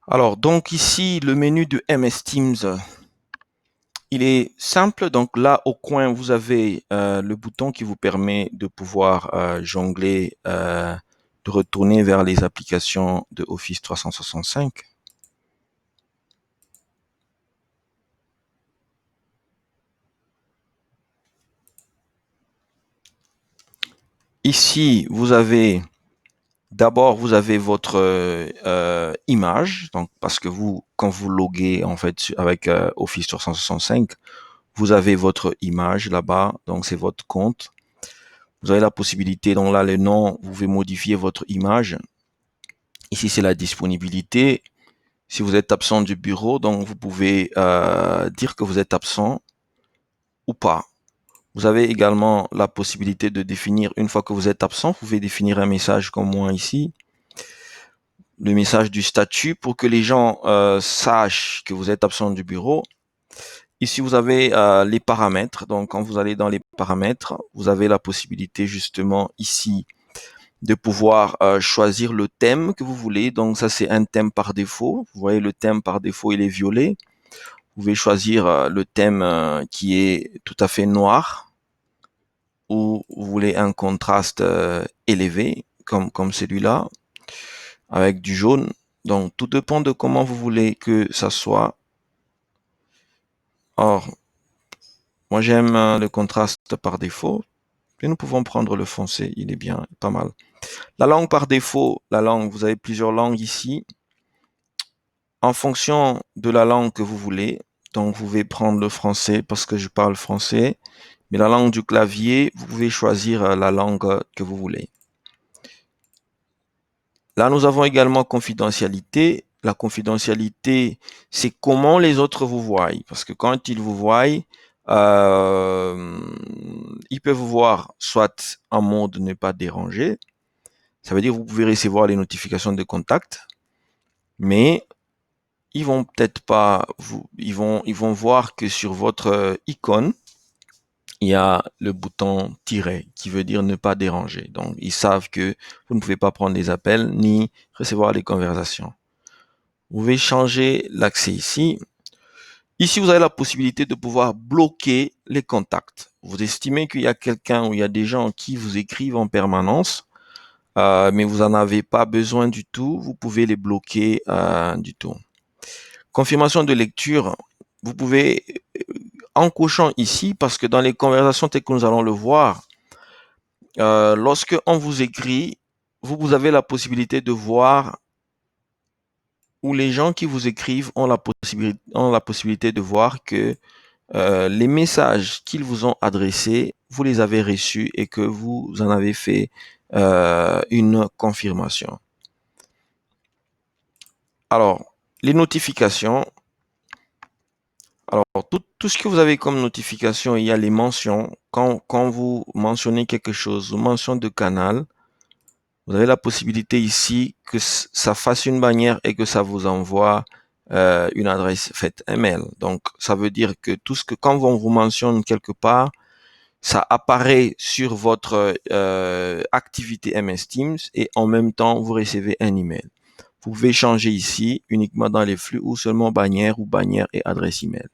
Alors, donc ici, le menu de MS Teams, il est simple. Donc là, au coin, vous avez le bouton qui vous permet de pouvoir jongler, de retourner vers les applications de Office 365. Ici, d'abord, vous avez votre image. Donc, parce que quand vous loguez en fait avec Office 365, vous avez votre image là-bas. Donc, c'est votre compte. Vous avez la possibilité, donc là, le nom, vous pouvez modifier votre image. Ici, c'est la disponibilité. Si vous êtes absent du bureau, donc vous pouvez dire que vous êtes absent ou pas. Vous avez également la possibilité de définir, une fois que vous êtes absent, vous pouvez définir un message comme moi ici, le message du statut pour que les gens sachent que vous êtes absent du bureau. Ici, vous avez les paramètres. Donc, quand vous allez dans les paramètres, vous avez la possibilité justement ici de pouvoir choisir le thème que vous voulez. Donc ça, c'est un thème par défaut. Vous voyez, le thème par défaut, il est violet. Vous pouvez choisir le thème qui est tout à fait noir ou vous voulez un contraste élevé comme celui-là avec du jaune. Donc tout dépend de comment vous voulez que ça soit. Or, moi j'aime le contraste par défaut. Et nous pouvons prendre le foncé, il est bien, pas mal. La langue par défaut, la langue, vous avez plusieurs langues ici. En fonction de la langue que vous voulez, donc vous pouvez prendre le français parce que je parle français, mais la langue du clavier, vous pouvez choisir la langue que vous voulez. Là, nous avons également confidentialité. La confidentialité, c'est comment les autres vous voient. Parce que quand ils vous voient, euh, ils peuvent vous voir soit en mode ne pas déranger. Ça veut dire que vous pouvez recevoir les notifications de contact, mais ils vont peut-être pas ils vont voir que sur votre icône, il y a le bouton tiret qui veut dire ne pas déranger. Donc, ils savent que vous ne pouvez pas prendre des appels ni recevoir les conversations. Vous pouvez changer l'accès ici. Ici, vous avez la possibilité de pouvoir bloquer les contacts. Vous estimez qu'il y a quelqu'un ou il y a des gens qui vous écrivent en permanence, mais vous n'en avez pas besoin du tout. Vous pouvez les bloquer du tout. Confirmation de lecture, vous pouvez, en cochant ici, parce que dans les conversations telles que nous allons le voir, lorsque on vous écrit, vous avez la possibilité de voir, ou les gens qui vous écrivent ont la possibilité de voir que les messages qu'ils vous ont adressés, vous les avez reçus et que vous en avez fait une confirmation. Alors, les notifications, alors, tout ce que vous avez comme notification, il y a les mentions. Quand vous mentionnez quelque chose, mention de canal, vous avez la possibilité ici que ça fasse une bannière et que ça vous envoie une adresse faite email. Donc, ça veut dire que tout ce que, quand on vous mentionne quelque part, ça apparaît sur votre activité MS Teams et en même temps, vous recevez un email. Vous pouvez changer ici uniquement dans les flux ou seulement bannière et adresse email.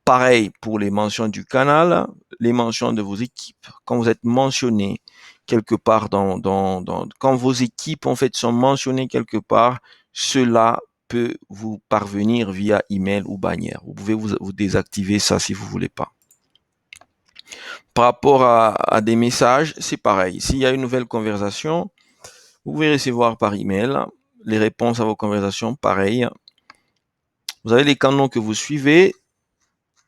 Pareil pour les mentions du canal, les mentions de vos équipes. Quand vous êtes mentionné quelque part quand vos équipes en fait sont mentionnées quelque part, cela peut vous parvenir via email ou bannière. Vous pouvez vous désactiver ça si vous voulez pas. Par rapport à des messages, c'est pareil. S'il y a une nouvelle conversation, vous pouvez recevoir par email les réponses à vos conversations, pareil. Vous avez les canaux que vous suivez,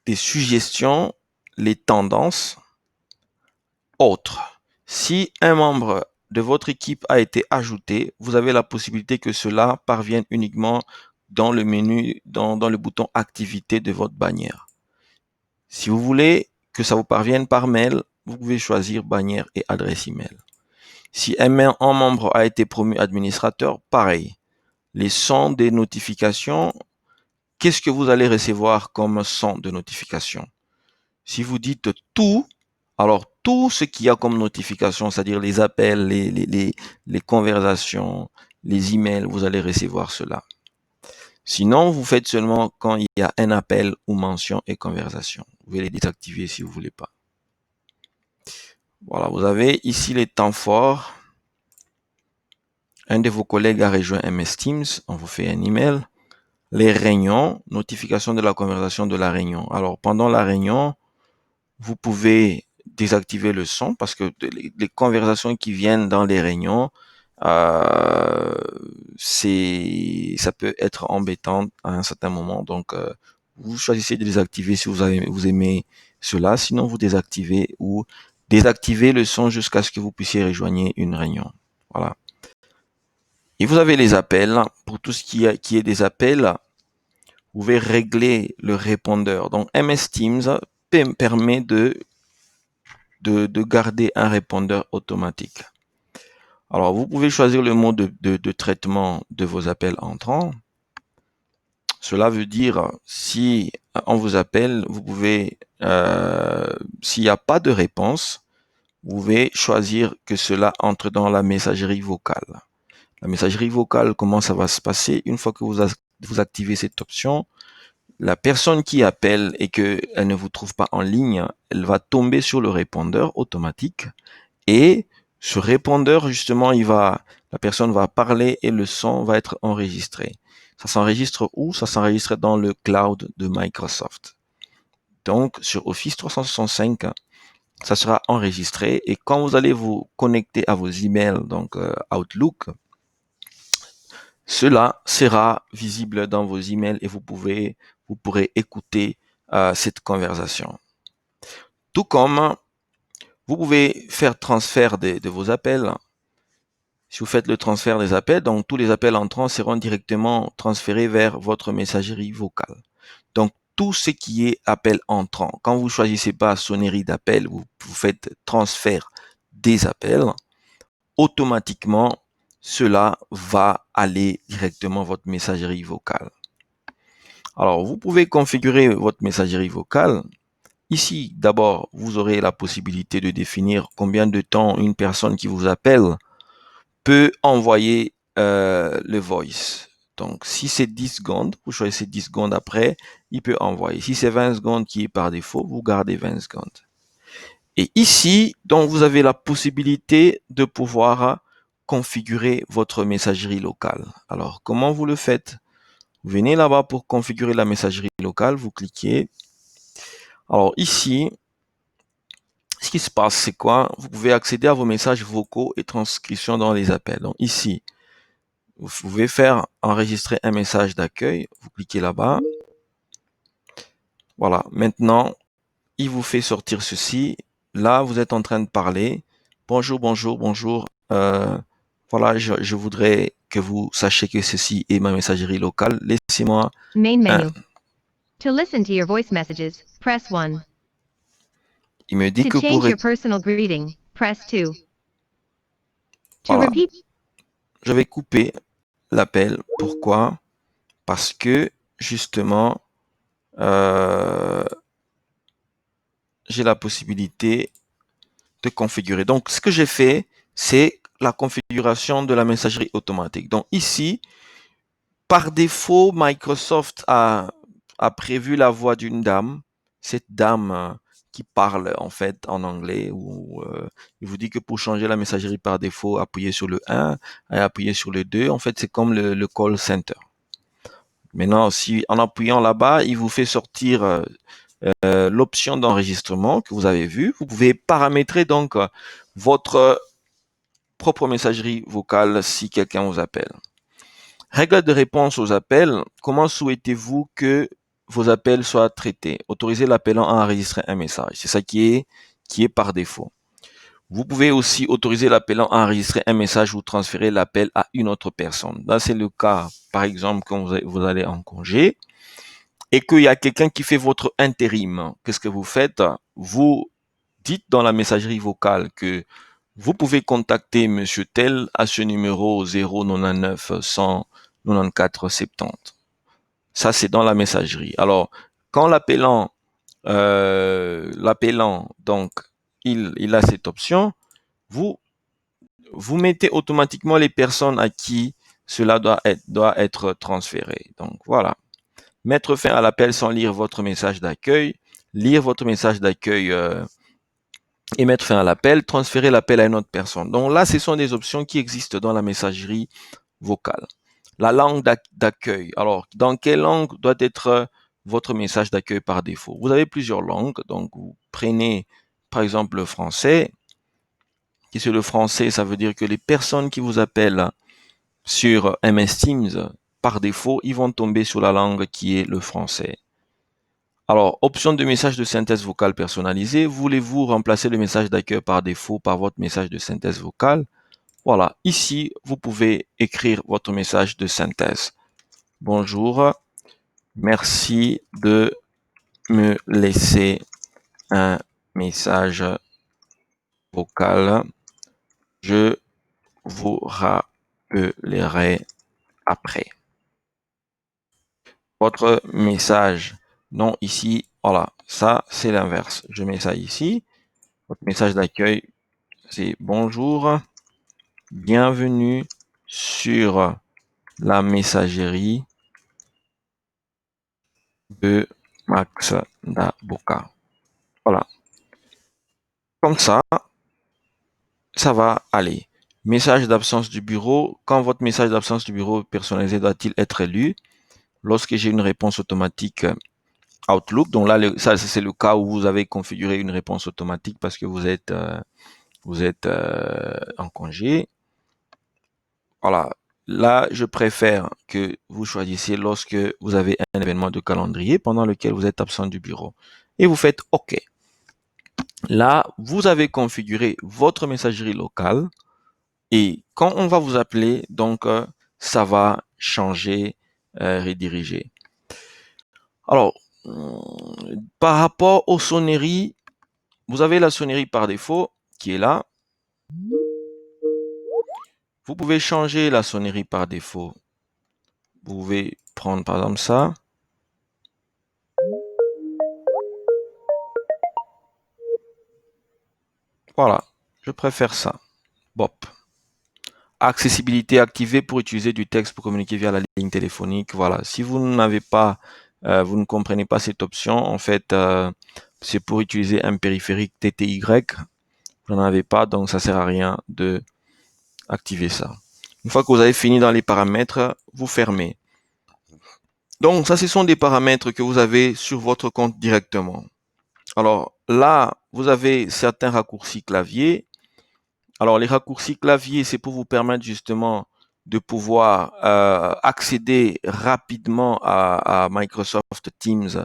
des suggestions, les tendances, autres. Si un membre de votre équipe a été ajouté, vous avez la possibilité que cela parvienne uniquement dans le menu, dans le bouton activité de votre bannière. Si vous voulez que ça vous parvienne par mail, vous pouvez choisir bannière et adresse email. Si un membre a été promu administrateur, pareil. Les sons des notifications, qu'est-ce que vous allez recevoir comme son de notification? Si vous dites tout, alors tout ce qu'il y a comme notification, c'est-à-dire les appels, les conversations, les emails, vous allez recevoir cela. Sinon, vous faites seulement quand il y a un appel ou mention et conversation. Vous pouvez les désactiver si vous voulez pas. Voilà, vous avez ici les temps forts. Un de vos collègues a rejoint MS Teams, on vous fait un email. Les réunions, notification de la conversation de la réunion. Alors, pendant la réunion, vous pouvez désactiver le son parce que les conversations qui viennent dans les réunions, euh, ça peut être embêtant à un certain moment. Donc, vous choisissez de désactiver si vous aimez cela. Sinon, vous désactivez ou désactivez le son jusqu'à ce que vous puissiez rejoindre une réunion. Voilà. Et vous avez les appels. Pour tout ce qui est des appels, vous pouvez régler le répondeur. Donc, MS Teams permet de garder un répondeur automatique. Alors, vous pouvez choisir le mode de traitement de vos appels entrants. Cela veut dire, si on vous appelle, vous pouvez, s'il n'y a pas de réponse, vous pouvez choisir que cela entre dans la messagerie vocale. La messagerie vocale, comment ça va se passer? Une fois que vous activez cette option, la personne qui appelle et qu'elle ne vous trouve pas en ligne, elle va tomber sur le répondeur automatique. Et ce répondeur, justement, la personne va parler et le son va être enregistré. Ça s'enregistre où? Ça s'enregistre dans le cloud de Microsoft. Donc, sur Office 365, ça sera enregistré et quand vous allez vous connecter à vos emails, donc Outlook, cela sera visible dans vos emails et vous pourrez écouter cette conversation. Tout comme vous pouvez faire transfert de vos appels. Si vous faites le transfert des appels, donc tous les appels entrants seront directement transférés vers votre messagerie vocale. Donc tout ce qui est appel entrant, quand vous choisissez pas sonnerie d'appel, vous faites transfert des appels, automatiquement cela va aller directement à votre messagerie vocale. Alors vous pouvez configurer votre messagerie vocale. Ici, d'abord, vous aurez la possibilité de définir combien de temps une personne qui vous appelle peut envoyer le voice. Donc, si c'est 10 secondes, vous choisissez 10 secondes après, il peut envoyer. Si c'est 20 secondes qui est par défaut, vous gardez 20 secondes. Et ici, donc, vous avez la possibilité de pouvoir configurer votre messagerie locale. Alors, comment vous le faites? Vous venez là-bas pour configurer la messagerie locale, vous cliquez. Alors ici, ce qui se passe, c'est quoi? Vous pouvez accéder à vos messages vocaux et transcriptions dans les appels. Donc ici, vous pouvez faire enregistrer un message d'accueil. Vous cliquez là-bas. Voilà. Maintenant, il vous fait sortir ceci. Là, vous êtes en train de parler. Bonjour, bonjour, bonjour. Voilà, je voudrais que vous sachiez que ceci est ma messagerie locale. Laissez-moi Main un. menu. To listen to your voice messages, press 1. Il me dit To que pour... change your personal greeting, press 2. To Voilà. repeat, Je vais couper l'appel. Pourquoi? Parce que, justement, j'ai la possibilité de configurer. Donc, ce que j'ai fait, c'est la configuration de la messagerie automatique. Donc, ici, par défaut, Microsoft a prévu la voix d'une dame. Cette dame qui parle en fait en anglais, ou il vous dit que pour changer la messagerie par défaut, appuyez sur le 1 et appuyez sur le 2. En fait, c'est comme le call center. Maintenant, si en appuyant là-bas, il vous fait sortir l'option d'enregistrement que vous avez vu. Vous pouvez paramétrer donc votre propre messagerie vocale si quelqu'un vous appelle. Règle de réponse aux appels. Comment souhaitez-vous que vos appels soient traités? Autorisez l'appelant à enregistrer un message. C'est ça qui est par défaut. Vous pouvez aussi autoriser l'appelant à enregistrer un message ou transférer l'appel à une autre personne. Là, c'est le cas, par exemple, quand vous allez en congé et qu'il y a quelqu'un qui fait votre intérim. Qu'est-ce que vous faites? Vous dites dans la messagerie vocale que vous pouvez contacter monsieur tel à ce numéro 099 194 70. Ça, c'est dans la messagerie. Alors, quand l'appelant, donc, il a cette option, vous mettez automatiquement les personnes à qui cela doit être transféré. Donc voilà. Mettre fin à l'appel sans lire votre message d'accueil, lire votre message d'accueil et mettre fin à l'appel, transférer l'appel à une autre personne. Donc là, ce sont des options qui existent dans la messagerie vocale. La langue d'accueil. Alors, dans quelle langue doit être votre message d'accueil par défaut? Vous avez plusieurs langues, donc vous prenez par exemple le français. Si c'est le français, ça veut dire que les personnes qui vous appellent sur MS Teams, par défaut, ils vont tomber sur la langue qui est le français. Alors, option de message de synthèse vocale personnalisé. Voulez-vous remplacer le message d'accueil par défaut par votre message de synthèse vocale? Voilà, ici, vous pouvez écrire votre message de synthèse. Bonjour, merci de me laisser un message vocal. Je vous rappellerai après. Votre message, non ici, voilà, ça c'est l'inverse. Je mets ça ici. Votre message d'accueil, c'est bonjour, bienvenue sur la messagerie de Max Daboka. Voilà. Comme ça va aller. Message d'absence du bureau. Quand votre message d'absence du bureau personnalisé doit-il être lu? Lorsque j'ai une réponse automatique Outlook, donc là, ça c'est le cas où vous avez configuré une réponse automatique parce que vous êtes en congé. Voilà. Là, je préfère que vous choisissiez lorsque vous avez un événement de calendrier pendant lequel vous êtes absent du bureau. Et vous faites OK. Là, vous avez configuré votre messagerie locale et quand on va vous appeler, donc ça va changer, rediriger. Alors, par rapport aux sonneries, vous avez la sonnerie par défaut qui est là. Vous pouvez changer la sonnerie par défaut. Vous pouvez prendre par exemple ça. Voilà, je préfère ça. Bop. Accessibilité activée pour utiliser du texte pour communiquer via la ligne téléphonique. Voilà, si vous n'avez pas, vous ne comprenez pas cette option, en fait, c'est pour utiliser un périphérique TTY. Vous n'en avez pas, donc ça sert à rien de activer ça. Une fois que vous avez fini dans les paramètres, vous fermez. Donc ça, ce sont des paramètres que vous avez sur votre compte directement. Alors là, vous avez certains raccourcis clavier. Alors les raccourcis clavier, c'est pour vous permettre justement de pouvoir accéder rapidement à Microsoft Teams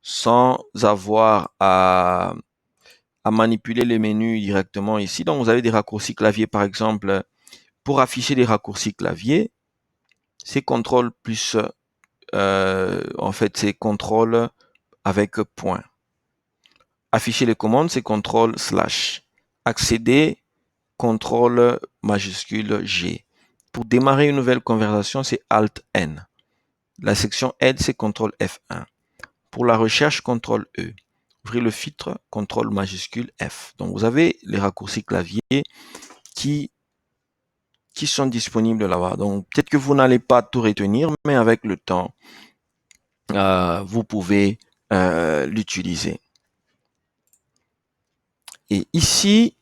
sans avoir à manipuler les menus directement ici. Donc vous avez des raccourcis clavier par exemple. Pour afficher les raccourcis clavier, c'est CTRL plus, en fait c'est CTRL avec point. Afficher les commandes, c'est CTRL/. Accéder, CTRL majuscule G. Pour démarrer une nouvelle conversation, c'est Alt-N. La section Aide, c'est CTRL F1. Pour la recherche, CTRL E. Ouvrir le filtre, CTRL majuscule F. Donc vous avez les raccourcis clavier qui sont disponibles là-bas. Donc peut-être que vous n'allez pas tout retenir, mais avec le temps, vous pouvez l'utiliser. Et ici,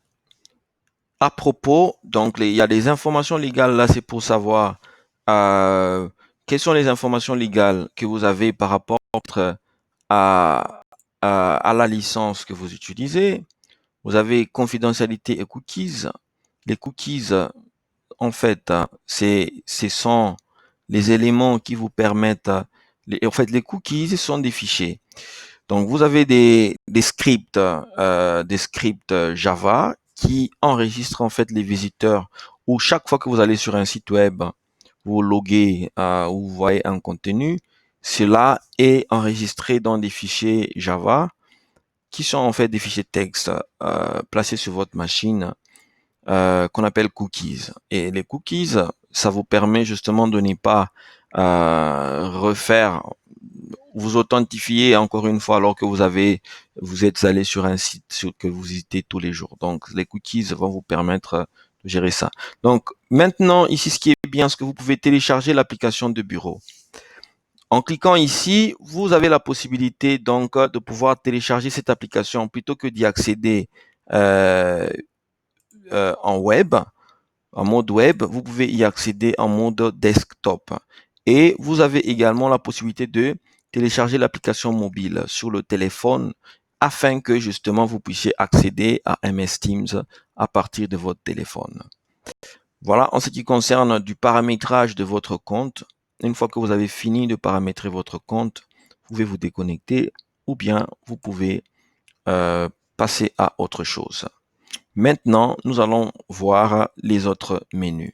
à propos, donc il y a des informations légales là, c'est pour savoir quelles sont les informations légales que vous avez par rapport à, à la licence que vous utilisez. Vous avez confidentialité et cookies. Les cookies, en fait, ce sont les éléments qui vous permettent, en fait, les cookies sont des fichiers. Donc, vous avez des scripts, Java qui enregistrent en fait les visiteurs. Ou chaque fois que vous allez sur un site web, vous loguez ou vous voyez un contenu, cela est enregistré dans des fichiers Java qui sont en fait des fichiers texte placés sur votre machine qu'on appelle cookies. Et les cookies, ça vous permet justement de ne pas refaire, vous authentifier encore une fois alors que vous êtes allé sur un site que vous visitez tous les jours. Donc les cookies vont vous permettre de gérer ça. Donc Maintenant, ici, ce qui est bien, c'est que vous pouvez télécharger l'application de bureau. En cliquant ici, vous avez la possibilité donc de pouvoir télécharger cette application plutôt que d'y accéder euh, en web, en mode web, vous pouvez y accéder en mode desktop. Et vous avez également la possibilité de télécharger l'application mobile sur le téléphone afin que justement vous puissiez accéder à MS Teams à partir de votre téléphone. Voilà en ce qui concerne du paramétrage de votre compte. Une fois que vous avez fini de paramétrer votre compte, vous pouvez vous déconnecter ou bien vous pouvez passer à autre chose. Maintenant, nous allons voir les autres menus.